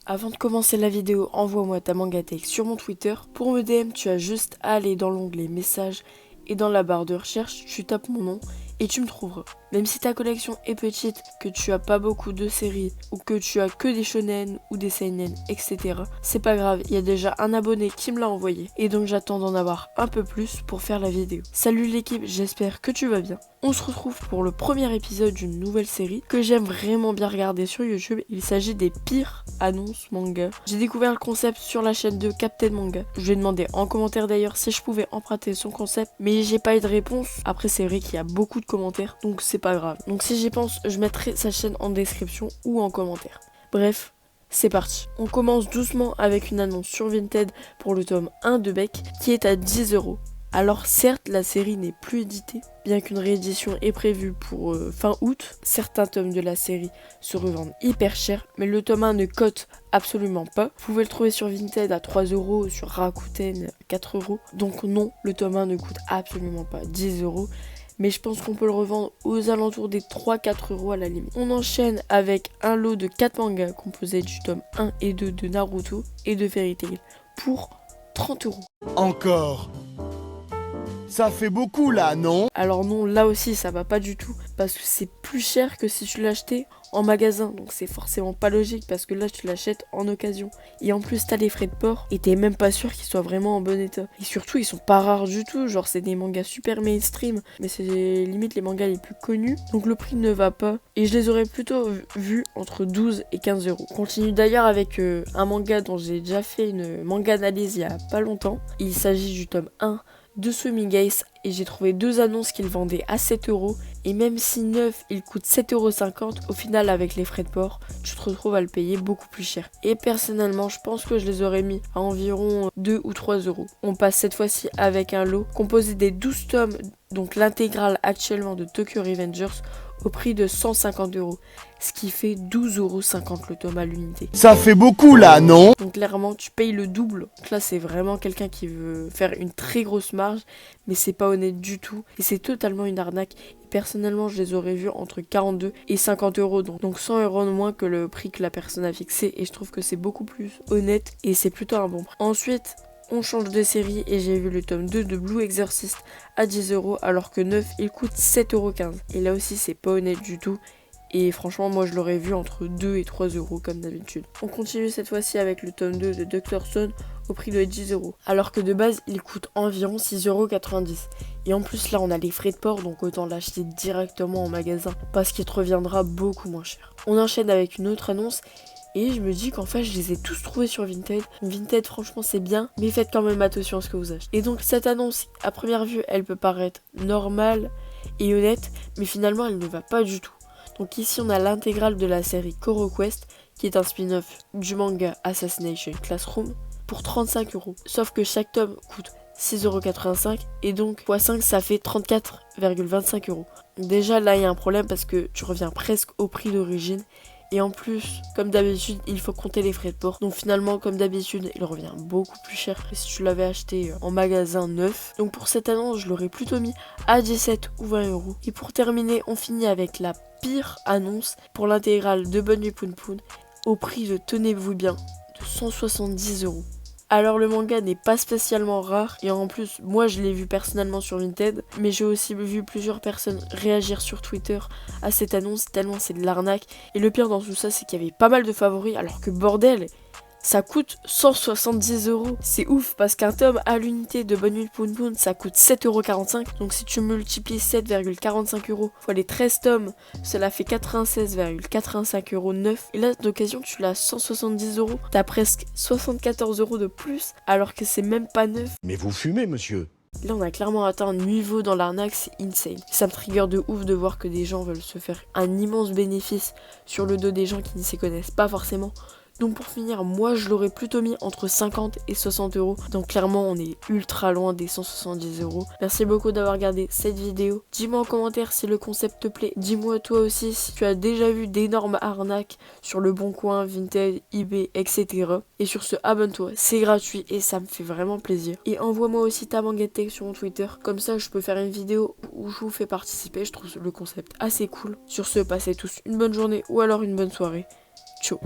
Avant de commencer la vidéo, envoie-moi ta mangatech sur mon Twitter. Pour me DM, tu as juste à aller dans l'onglet messages et dans la barre de recherche, tu tapes mon nom et tu me trouveras. Même si ta collection est petite, que tu as pas beaucoup de séries ou que tu as que des shonen ou des seinen, etc. C'est pas grave, il y a déjà un abonné qui me l'a envoyé et donc j'attends d'en avoir un peu plus pour faire la vidéo. Salut l'équipe, j'espère que tu vas bien. On se retrouve pour le premier épisode d'une nouvelle série que j'aime vraiment bien regarder sur YouTube. Il s'agit des pires annonces manga. J'ai découvert le concept sur la chaîne de Captain Manga. Je lui ai demandé en commentaire d'ailleurs si je pouvais emprunter son concept, mais j'ai pas eu de réponse. Après c'est vrai qu'il y a beaucoup de commentaires, donc c'est pas grave. Donc si j'y pense, je mettrai sa chaîne en description ou en commentaire. Bref, c'est parti. On commence doucement avec une annonce sur Vinted pour le tome 1 de Beck qui est à 10€. Alors certes, la série n'est plus éditée, bien qu'une réédition est prévue pour fin août. Certains tomes de la série se revendent hyper cher, mais le tome 1 ne cote absolument pas. Vous pouveu le trouver sur Vinted à 3€, sur Rakuten à 4€. Donc non, le tome 1 ne coûte absolument pas 10€. Mais je pense qu'on peut le revendre aux alentours des 3-4€ à la limite. On enchaîne avec un lot de 4 mangas composés du tome 1 et 2 de Naruto et de Fairy Tail pour 30€. Encore. Ça fait beaucoup là, non? Alors non, là aussi ça va pas du tout, parce que c'est plus cher que si tu l'achetais en magasin, donc c'est forcément pas logique, parce que là tu l'achètes en occasion. Et en plus t'as les frais de port, et t'es même pas sûr qu'ils soient vraiment en bon état. Et surtout ils sont pas rares du tout, genre c'est des mangas super mainstream, mais c'est limite les mangas les plus connus, donc le prix ne va pas. Et je les aurais plutôt vus entre 12 et 15€. On continue d'ailleurs avec un manga dont j'ai déjà fait une manga analyse il y a pas longtemps. Il s'agit du tome 1 de Swimming Ace et j'ai trouvé deux annonces qu'il vendait à 7€, et même si neuf il coûte 7,50€, au final avec les frais de port tu te retrouves à le payer beaucoup plus cher. Et personnellement je pense que je les aurais mis à environ 2 ou 3€. On passe cette fois-ci avec un lot composé des 12 tomes, donc l'intégrale actuellement de Tokyo Revengers, au prix de 150€, ce qui fait 12,50€ le tome à l'unité. Ça fait beaucoup là, non? Donc clairement tu payes le double. Donc là c'est vraiment quelqu'un qui veut faire une très grosse marge, mais c'est pas honnête du tout et c'est totalement une arnaque. Et personnellement je les aurais vus entre 42 et 50€, donc 100€ de moins que le prix que la personne a fixé, et je trouve que c'est beaucoup plus honnête et c'est plutôt un bon prix. Ensuite on change de série et j'ai vu le tome 2 de Blue Exorcist à 10€, alors que 9 il coûte 7,15€. Et là aussi c'est pas honnête du tout. Et franchement, moi je l'aurais vu entre 2 et 3€ comme d'habitude. On continue cette fois-ci avec le tome 2 de Dr. Stone au prix de 10€. Alors que de base, il coûte environ 6,90€. Et en plus, là, on a les frais de port, donc autant l'acheter directement en magasin, parce qu'il te reviendra beaucoup moins cher. On enchaîne avec une autre annonce. Et je me dis qu'en fait je les ai tous trouvés sur Vinted. Vinted franchement c'est bien, mais faites quand même attention à ce que vous achetez. Et donc cette annonce à première vue elle peut paraître normale et honnête, mais finalement elle ne va pas du tout. Donc ici on a l'intégrale de la série Koro Quest, qui est un spin-off du manga Assassination Classroom, pour 35€. Sauf que chaque tome coûte 6,85€ et donc x5 ça fait 34,25€. Déjà là il y a un problème parce que tu reviens presque au prix d'origine. Et en plus, comme d'habitude, il faut compter les frais de port. Donc finalement, comme d'habitude, il revient beaucoup plus cher que si tu l'avais acheté en magasin neuf. Donc pour cette annonce, je l'aurais plutôt mis à 17 ou 20€. Et pour terminer, on finit avec la pire annonce pour l'intégrale de Bonne Nuit Poun Poun au prix de, tenez-vous bien, de 170€. Alors le manga n'est pas spécialement rare, et en plus moi je l'ai vu personnellement sur Vinted, mais j'ai aussi vu plusieurs personnes réagir sur Twitter à cette annonce tellement c'est de l'arnaque. Et le pire dans tout ça c'est qu'il y avait pas mal de favoris, alors que bordel, ça coûte 170€. C'est ouf parce qu'un tome à l'unité de Bonne Nuit Poun Poun ça coûte 7,45€. Donc si tu multiplies 7,45€ fois les 13 tomes, cela fait 96,85€ neuf. Et là d'occasion tu l'as 170€. T'as presque 74€ de plus alors que c'est même pas neuf. Mais vous fumez, monsieur? Là on a clairement atteint un niveau dans l'arnaque, c'est insane. Ça me trigger de ouf de voir que des gens veulent se faire un immense bénéfice sur le dos des gens qui ne s'y connaissent pas forcément. Donc pour finir, moi je l'aurais plutôt mis entre 50 et 60€. Donc clairement on est ultra loin des 170€. Merci beaucoup d'avoir regardé cette vidéo. Dis-moi en commentaire si le concept te plaît. Dis-moi toi aussi si tu as déjà vu d'énormes arnaques sur le Bon Coin, Vinted, eBay, etc. Et sur ce, abonne-toi, c'est gratuit et ça me fait vraiment plaisir. Et envoie-moi aussi ta mangatech sur mon Twitter. Comme ça je peux faire une vidéo où je vous fais participer. Je trouve le concept assez cool. Sur ce, passez tous une bonne journée ou alors une bonne soirée. Ciao.